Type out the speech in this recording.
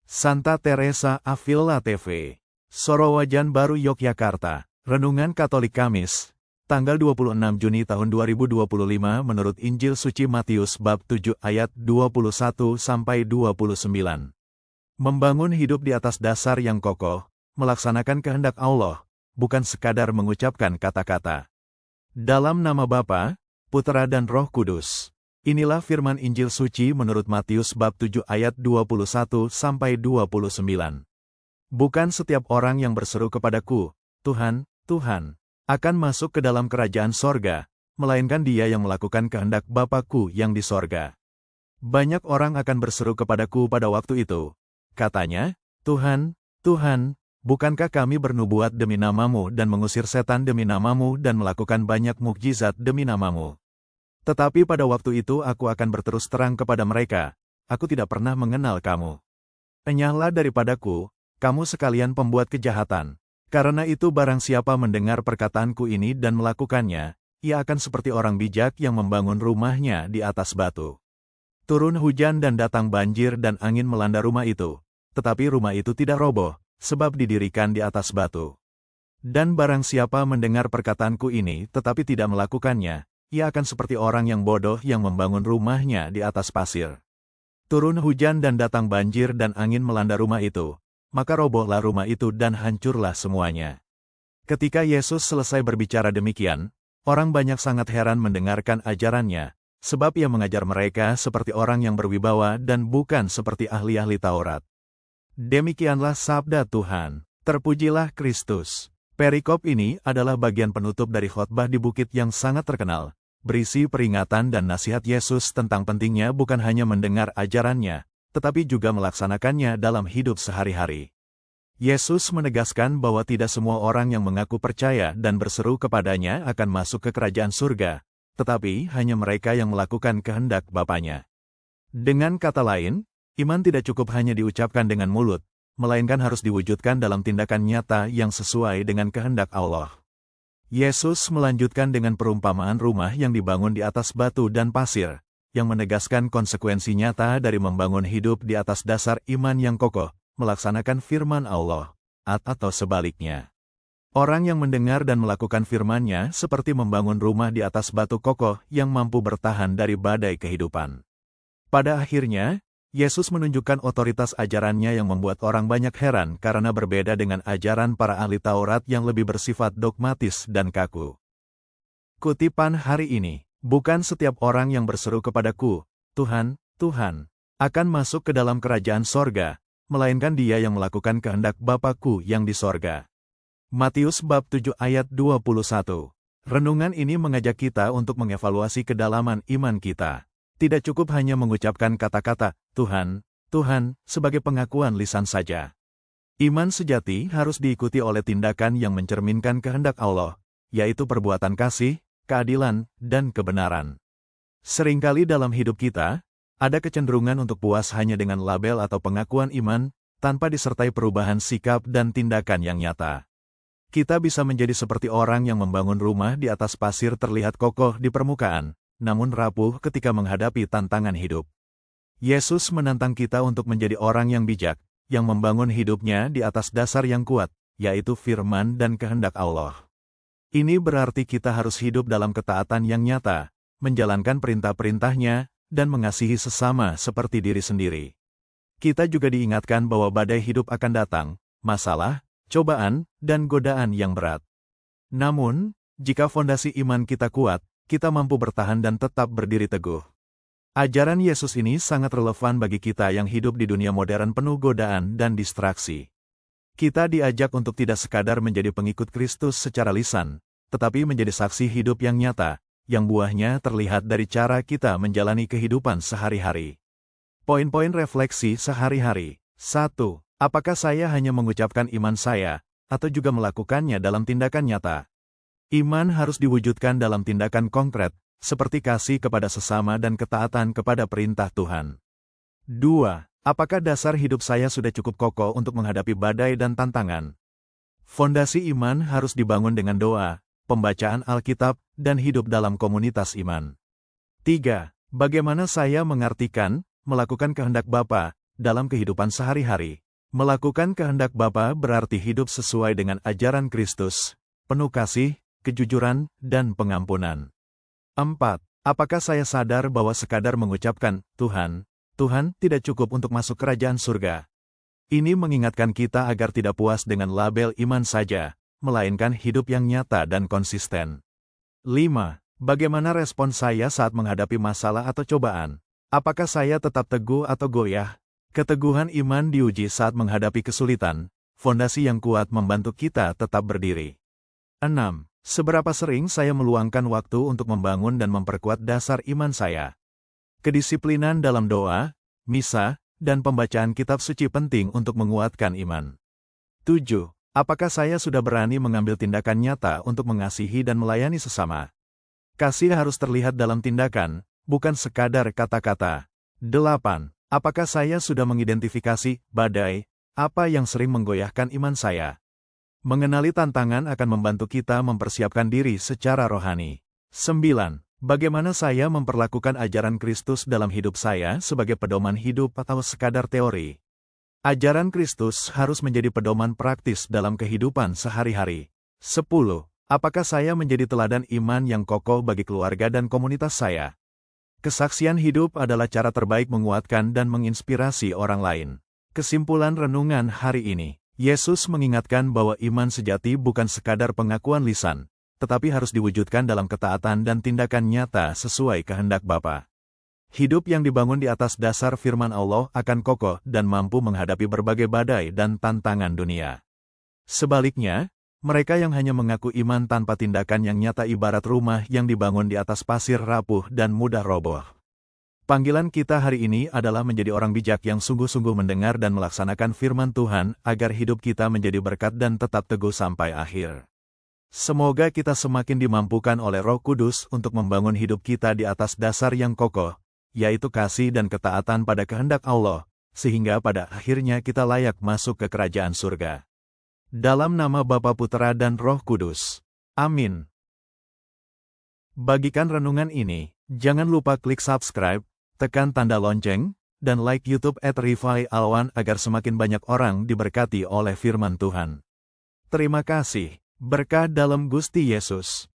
Santa Teresa Avila TV, Sorowajan Baru Yogyakarta, Renungan Katolik Kamis, tanggal 26 Juni tahun 2025 menurut Injil Suci Matius bab 7 ayat 21-29. Membangun hidup di atas dasar yang kokoh, melaksanakan kehendak Allah, bukan sekadar mengucapkan kata-kata. Dalam nama Bapa, Putra dan Roh Kudus. Inilah firman Injil Suci menurut Matius bab 7 ayat 21-29. Bukan setiap orang yang berseru kepadaku, Tuhan, Tuhan, akan masuk ke dalam kerajaan sorga, melainkan dia yang melakukan kehendak Bapa-Ku yang di sorga. Banyak orang akan berseru kepadaku pada waktu itu. Katanya, Tuhan, Tuhan, bukankah kami bernubuat demi namamu dan mengusir setan demi namamu dan melakukan banyak mukjizat demi namamu? Tetapi pada waktu itu aku akan berterus terang kepada mereka, aku tidak pernah mengenal kamu. Enyahlah daripadaku, kamu sekalian pembuat kejahatan. Karena itu barang siapa mendengar perkataanku ini dan melakukannya, ia akan seperti orang bijak yang membangun rumahnya di atas batu. Turun hujan dan datang banjir dan angin melanda rumah itu, tetapi rumah itu tidak roboh, sebab didirikan di atas batu. Dan barang siapa mendengar perkataanku ini tetapi tidak melakukannya, ia akan seperti orang yang bodoh yang membangun rumahnya di atas pasir. Turun hujan dan datang banjir dan angin melanda rumah itu, maka robohlah rumah itu dan hancurlah semuanya. Ketika Yesus selesai berbicara demikian, orang banyak sangat heran mendengarkan ajarannya, sebab ia mengajar mereka seperti orang yang berwibawa dan bukan seperti ahli-ahli Taurat. Demikianlah sabda Tuhan. Terpujilah Kristus. Perikop ini adalah bagian penutup dari khotbah di bukit yang sangat terkenal, berisi peringatan dan nasihat Yesus tentang pentingnya bukan hanya mendengar ajarannya, tetapi juga melaksanakannya dalam hidup sehari-hari. Yesus menegaskan bahwa tidak semua orang yang mengaku percaya dan berseru kepadanya akan masuk ke kerajaan surga, tetapi hanya mereka yang melakukan kehendak Bapanya. Dengan kata lain, iman tidak cukup hanya diucapkan dengan mulut, melainkan harus diwujudkan dalam tindakan nyata yang sesuai dengan kehendak Allah. Yesus melanjutkan dengan perumpamaan rumah yang dibangun di atas batu dan pasir, yang menegaskan konsekuensi nyata dari membangun hidup di atas dasar iman yang kokoh, melaksanakan firman Allah, atau sebaliknya. Orang yang mendengar dan melakukan firman-Nya seperti membangun rumah di atas batu kokoh yang mampu bertahan dari badai kehidupan. Pada akhirnya, Yesus menunjukkan otoritas ajarannya yang membuat orang banyak heran karena berbeda dengan ajaran para ahli Taurat yang lebih bersifat dogmatis dan kaku. Kutipan hari ini, bukan setiap orang yang berseru kepadaku, Tuhan, Tuhan, akan masuk ke dalam kerajaan sorga, melainkan dia yang melakukan kehendak Bapa-Ku yang di sorga. Matius bab 7 ayat 21. Renungan ini mengajak kita untuk mengevaluasi kedalaman iman kita. Tidak cukup hanya mengucapkan kata-kata, Tuhan, Tuhan, sebagai pengakuan lisan saja. Iman sejati harus diikuti oleh tindakan yang mencerminkan kehendak Allah, yaitu perbuatan kasih, keadilan, dan kebenaran. Seringkali dalam hidup kita, ada kecenderungan untuk puas hanya dengan label atau pengakuan iman, tanpa disertai perubahan sikap dan tindakan yang nyata. Kita bisa menjadi seperti orang yang membangun rumah di atas pasir terlihat kokoh di permukaan, namun rapuh ketika menghadapi tantangan hidup. Yesus menantang kita untuk menjadi orang yang bijak, yang membangun hidupnya di atas dasar yang kuat, yaitu firman dan kehendak Allah. Ini berarti kita harus hidup dalam ketaatan yang nyata, menjalankan perintah-perintah-Nya, dan mengasihi sesama seperti diri sendiri. Kita juga diingatkan bahwa badai hidup akan datang, masalah, cobaan, dan godaan yang berat. Namun, jika fondasi iman kita kuat, kita mampu bertahan dan tetap berdiri teguh. Ajaran Yesus ini sangat relevan bagi kita yang hidup di dunia modern penuh godaan dan distraksi. Kita diajak untuk tidak sekadar menjadi pengikut Kristus secara lisan, tetapi menjadi saksi hidup yang nyata, yang buahnya terlihat dari cara kita menjalani kehidupan sehari-hari. Poin-poin refleksi sehari-hari. 1. Apakah saya hanya mengucapkan iman saya, atau juga melakukannya dalam tindakan nyata? Iman harus diwujudkan dalam tindakan konkret, seperti kasih kepada sesama dan ketaatan kepada perintah Tuhan. 2. Apakah dasar hidup saya sudah cukup kokoh untuk menghadapi badai dan tantangan? Fondasi iman harus dibangun dengan doa, pembacaan Alkitab, dan hidup dalam komunitas iman. 3. Bagaimana saya mengartikan, melakukan kehendak Bapa, dalam kehidupan sehari-hari. Melakukan kehendak Bapa berarti hidup sesuai dengan ajaran Kristus, penuh kasih, kejujuran, dan pengampunan. 4. Apakah saya sadar bahwa sekadar mengucapkan, Tuhan, Tuhan, tidak cukup untuk masuk kerajaan surga? Ini mengingatkan kita agar tidak puas dengan label iman saja, melainkan hidup yang nyata dan konsisten. 5. Bagaimana respon saya saat menghadapi masalah atau cobaan? Apakah saya tetap teguh atau goyah? Keteguhan iman diuji saat menghadapi kesulitan, fondasi yang kuat membantu kita tetap berdiri. 6. Seberapa sering saya meluangkan waktu untuk membangun dan memperkuat dasar iman saya? Kedisiplinan dalam doa, misa, dan pembacaan kitab suci penting untuk menguatkan iman. 7. Apakah saya sudah berani mengambil tindakan nyata untuk mengasihi dan melayani sesama? Kasih harus terlihat dalam tindakan, bukan sekadar kata-kata. 8. Apakah saya sudah mengidentifikasi badai, apa yang sering menggoyahkan iman saya? Mengenali tantangan akan membantu kita mempersiapkan diri secara rohani. 9. Bagaimana saya memperlakukan ajaran Kristus dalam hidup saya sebagai pedoman hidup atau sekadar teori? Ajaran Kristus harus menjadi pedoman praktis dalam kehidupan sehari-hari. 10. Apakah saya menjadi teladan iman yang kokoh bagi keluarga dan komunitas saya? Kesaksian hidup adalah cara terbaik menguatkan dan menginspirasi orang lain. Kesimpulan renungan hari ini, Yesus mengingatkan bahwa iman sejati bukan sekadar pengakuan lisan, tetapi harus diwujudkan dalam ketaatan dan tindakan nyata sesuai kehendak Bapa. Hidup yang dibangun di atas dasar firman Allah akan kokoh dan mampu menghadapi berbagai badai dan tantangan dunia. Sebaliknya, mereka yang hanya mengaku iman tanpa tindakan yang nyata ibarat rumah yang dibangun di atas pasir rapuh dan mudah roboh. Panggilan kita hari ini adalah menjadi orang bijak yang sungguh-sungguh mendengar dan melaksanakan firman Tuhan agar hidup kita menjadi berkat dan tetap teguh sampai akhir. Semoga kita semakin dimampukan oleh Roh Kudus untuk membangun hidup kita di atas dasar yang kokoh, yaitu kasih dan ketaatan pada kehendak Allah, sehingga pada akhirnya kita layak masuk ke kerajaan surga. Dalam nama Bapa, Putera, dan Roh Kudus. Amin. Bagikan renungan ini, jangan lupa klik subscribe, tekan tanda lonceng, dan like YouTube @Rifai_Alwan agar semakin banyak orang diberkati oleh firman Tuhan. Terima kasih. Berkah dalam Gusti Yesus.